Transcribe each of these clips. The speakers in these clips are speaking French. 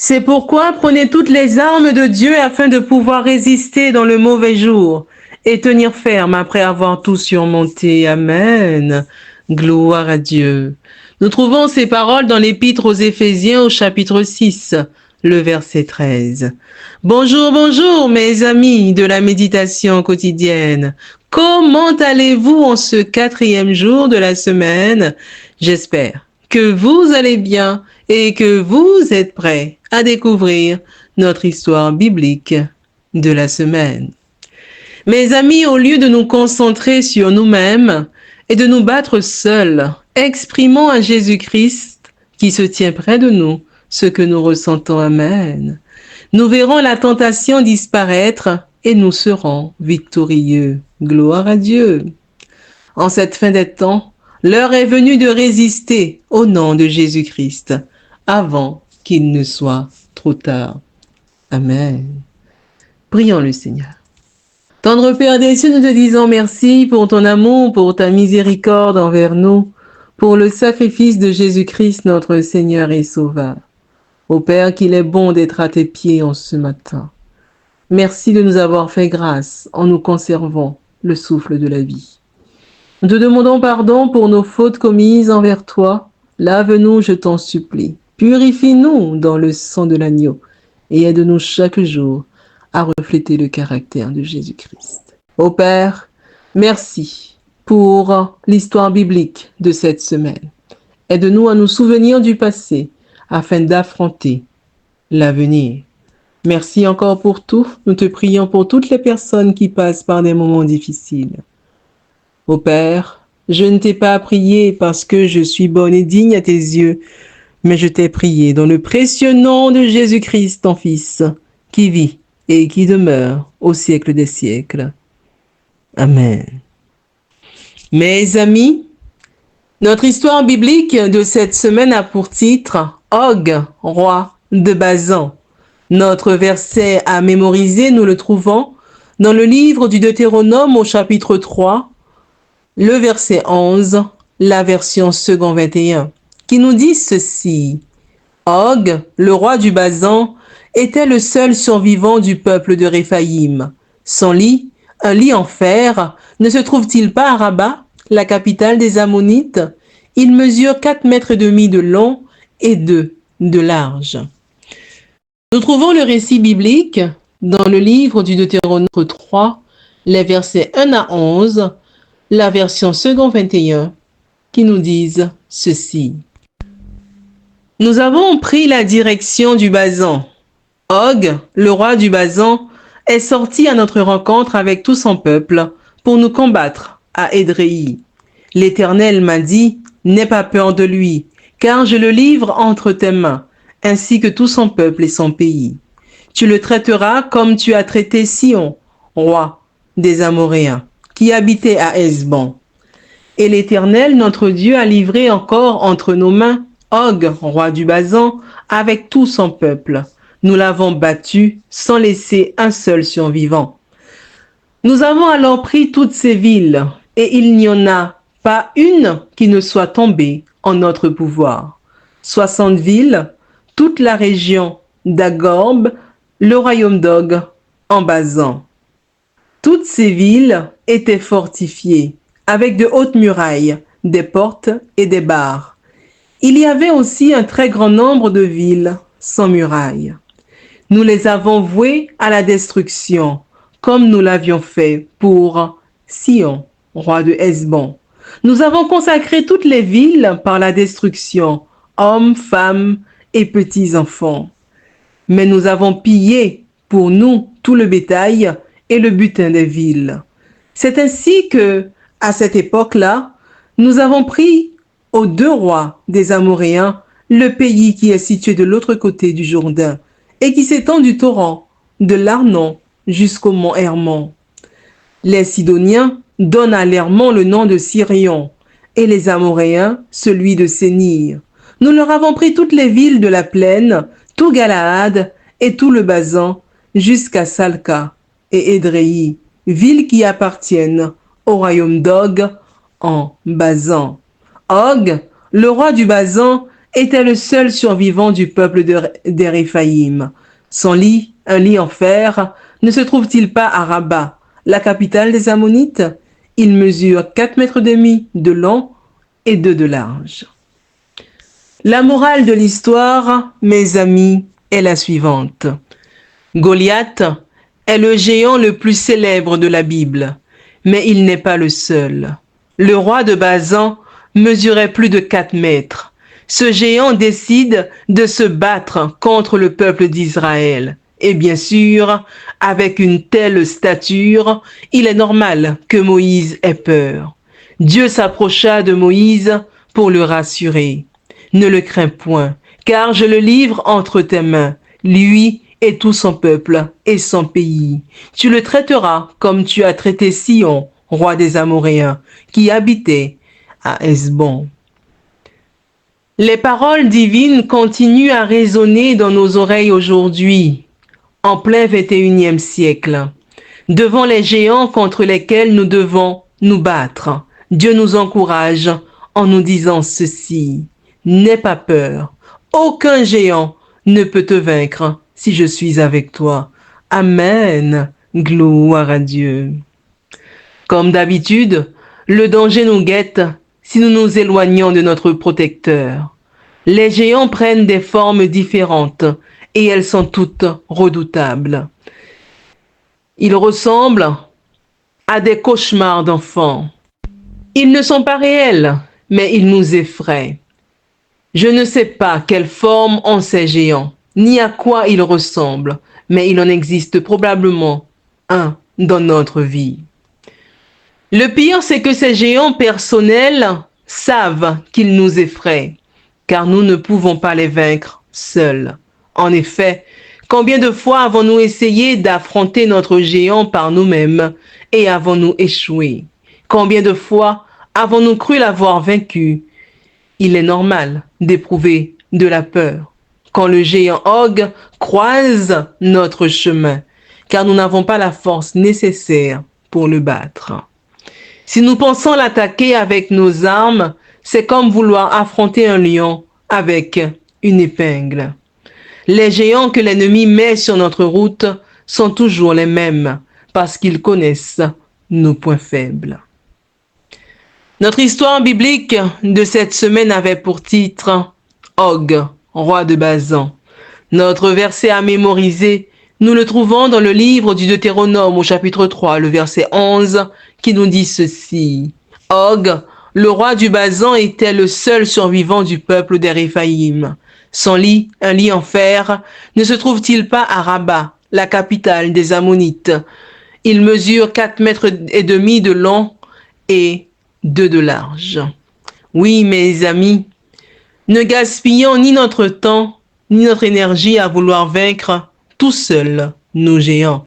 C'est pourquoi prenez toutes les armes de Dieu afin de pouvoir résister dans le mauvais jour et tenir ferme après avoir tout surmonté. Amen. Gloire à Dieu. Nous trouvons ces paroles dans l'Épître aux Éphésiens au chapitre 6, le verset 13. Bonjour, bonjour mes amis de la méditation quotidienne. Comment allez-vous en ce 4e jour de la semaine? J'espère que vous allez bien et que vous êtes prêts à découvrir notre histoire biblique de la semaine. Mes amis, au lieu de nous concentrer sur nous-mêmes et de nous battre seuls, exprimons à Jésus-Christ qui se tient près de nous ce que nous ressentons. Amen. Nous verrons la tentation disparaître et nous serons victorieux. Gloire à Dieu. En cette fin des temps, l'heure est venue de résister au nom de Jésus-Christ avant qu'il ne soit trop tard. Amen. Prions le Seigneur. Tendre Père des cieux, nous te disons merci pour ton amour, pour ta miséricorde envers nous, pour le sacrifice de Jésus-Christ, notre Seigneur et Sauveur. Ô Père, qu'il est bon d'être à tes pieds en ce matin. Merci de nous avoir fait grâce en nous conservant le souffle de la vie. Nous te demandons pardon pour nos fautes commises envers toi. Lave-nous, je t'en supplie. Purifie-nous dans le sang de l'agneau et aide-nous chaque jour à refléter le caractère de Jésus-Christ. Ô Père, merci pour l'histoire biblique de cette semaine. Aide-nous à nous souvenir du passé afin d'affronter l'avenir. Merci encore pour tout. Nous te prions pour toutes les personnes qui passent par des moments difficiles. Ô Père, je ne t'ai pas prié parce que je suis bonne et digne à tes yeux, mais je t'ai prié dans le précieux nom de Jésus-Christ, ton Fils, qui vit et qui demeure au siècle des siècles. Amen. Mes amis, notre histoire biblique de cette semaine a pour titre « Og, roi de Basan ». Notre verset à mémoriser, nous le trouvons dans le livre du Deutéronome au chapitre 3, le verset 11, la version second 21, qui nous dit ceci. Og, le roi du Basan, était le seul survivant du peuple de Réphaïm. Son lit, un lit en fer, ne se trouve-t-il pas à Rabat, la capitale des Ammonites? Il mesure 4,5 mètres de long et 2 de large. Nous trouvons le récit biblique dans le livre du Deutéronome 3, les versets 1 à 11, la version second 21, qui nous disent ceci. Nous avons pris la direction du Basan. Og, le roi du Basan, est sorti à notre rencontre avec tout son peuple pour nous combattre à Édréi. L'Éternel m'a dit, n'aie pas peur de lui, car je le livre entre tes mains, ainsi que tout son peuple et son pays. Tu le traiteras comme tu as traité Sion, roi des Amoréens, qui habitait à Hesbon. Et l'Éternel, notre Dieu, a livré encore entre nos mains Og, roi du Basan, avec tout son peuple. Nous l'avons battu sans laisser un seul survivant. Nous avons alors pris toutes ces villes, et il n'y en a pas une qui ne soit tombée en notre pouvoir. 60 villes, toute la région d'Agorb, le royaume d'Og, en Basan. Toutes ces villes étaient fortifiées, avec de hautes murailles, des portes et des barres. Il y avait aussi un très grand nombre de villes sans murailles. Nous les avons vouées à la destruction, comme nous l'avions fait pour Sion, roi de Hesbon. Nous avons consacré toutes les villes par la destruction, hommes, femmes et petits-enfants. Mais nous avons pillé pour nous tout le bétail et le butin des villes. C'est ainsi que, à cette époque-là, nous avons pris aux 2 rois des Amoréens le pays qui est situé de l'autre côté du Jourdain et qui s'étend du torrent de l'Arnon jusqu'au mont Hermon. Les Sidoniens donnent à l'Hermon le nom de Sirion et les Amoréens celui de Sénir. Nous leur avons pris toutes les villes de la plaine, tout Galaad et tout le Basan, jusqu'à Salca et Édréi, villes qui appartiennent au royaume d'Og en Basan. Og, le roi du Basan, était le seul survivant du peuple d'Éréphaïm. Son lit, un lit en fer, ne se trouve-t-il pas à Rabat, la capitale des Ammonites? Il mesure 4,5 mètres de long et 2 de large. La morale de l'histoire, mes amis, est la suivante. Goliath est le géant le plus célèbre de la Bible, mais il n'est pas le seul. Le roi de Basan mesurait plus de 4 mètres. Ce géant décide de se battre contre le peuple d'Israël. Et bien sûr, avec une telle stature, il est normal que Moïse ait peur. Dieu s'approcha de Moïse pour le rassurer. Ne le crains point, car je le livre entre tes mains, lui et tout son peuple et son pays. Tu le traiteras comme tu as traité Sion, roi des Amoréens, qui habitait à Hesbon. Les paroles divines continuent à résonner dans nos oreilles aujourd'hui, en plein 21e siècle, devant les géants contre lesquels nous devons nous battre. Dieu nous encourage en nous disant ceci: n'aie pas peur, aucun géant ne peut te vaincre si je suis avec toi. Amen. Gloire à Dieu. Comme d'habitude, le danger nous guette si nous nous éloignons de notre protecteur. Les géants prennent des formes différentes et elles sont toutes redoutables. Ils ressemblent à des cauchemars d'enfants. Ils ne sont pas réels, mais ils nous effraient. Je ne sais pas quelle forme ont ces géants, ni à quoi ils ressemblent, mais il en existe probablement un dans notre vie. Le pire, c'est que ces géants personnels savent qu'ils nous effraient, car nous ne pouvons pas les vaincre seuls. En effet, combien de fois avons-nous essayé d'affronter notre géant par nous-mêmes et avons-nous échoué? Combien de fois avons-nous cru l'avoir vaincu? Il est normal d'éprouver de la peur quand le géant Og croise notre chemin, car nous n'avons pas la force nécessaire pour le battre. Si nous pensons l'attaquer avec nos armes, c'est comme vouloir affronter un lion avec une épingle. Les géants que l'ennemi met sur notre route sont toujours les mêmes parce qu'ils connaissent nos points faibles. Notre histoire biblique de cette semaine avait pour titre Og, roi de Basan. Notre verset à mémoriser, nous le trouvons dans le livre du Deutéronome au chapitre 3, le verset 11, qui nous dit ceci. Og, le roi du Basan, était le seul survivant du peuple d'Éréphaïm. Son lit, un lit en fer, ne se trouve-t-il pas à Rabat, la capitale des Ammonites? Il mesure 4,5 mètres de long et 2 de large. Oui, mes amis, ne gaspillons ni notre temps, ni notre énergie à vouloir vaincre tout seuls nos géants,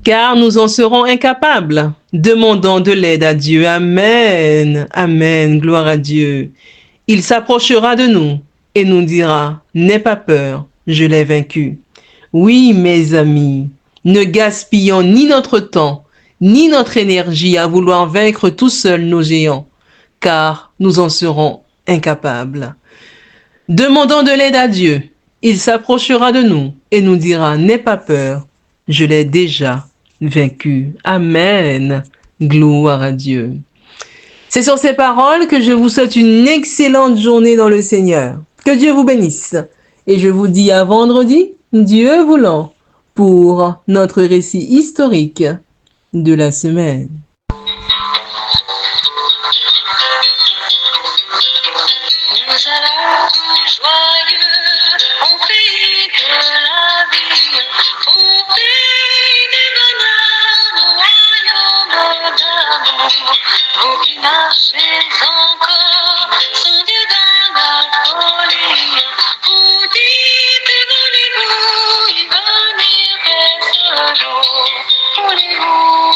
car nous en serons incapables. Demandons de l'aide à Dieu. Amen. Amen. Gloire à Dieu. Il s'approchera de nous et nous dira, n'aie pas peur, je l'ai vaincu. Oui, mes amis, ne gaspillons ni notre temps, ni notre énergie à vouloir vaincre tout seuls nos géants, car nous en serons incapables. Demandons de l'aide à Dieu. Il s'approchera de nous et nous dira, n'aie pas peur, je l'ai déjà vaincu. Amen. Gloire à Dieu. C'est sur ces paroles que je vous souhaite une excellente journée dans le Seigneur. Que Dieu vous bénisse. Et je vous dis à vendredi, Dieu voulant, pour notre récit historique de la semaine. Nous allons joyeux au pays de la vie, au pays des bonheurs, au royaume d'amour. Vous qui marchez encore sans Dieu dans la folie, vous dites voulez-vous y venir dès ce jour? Voulez-vous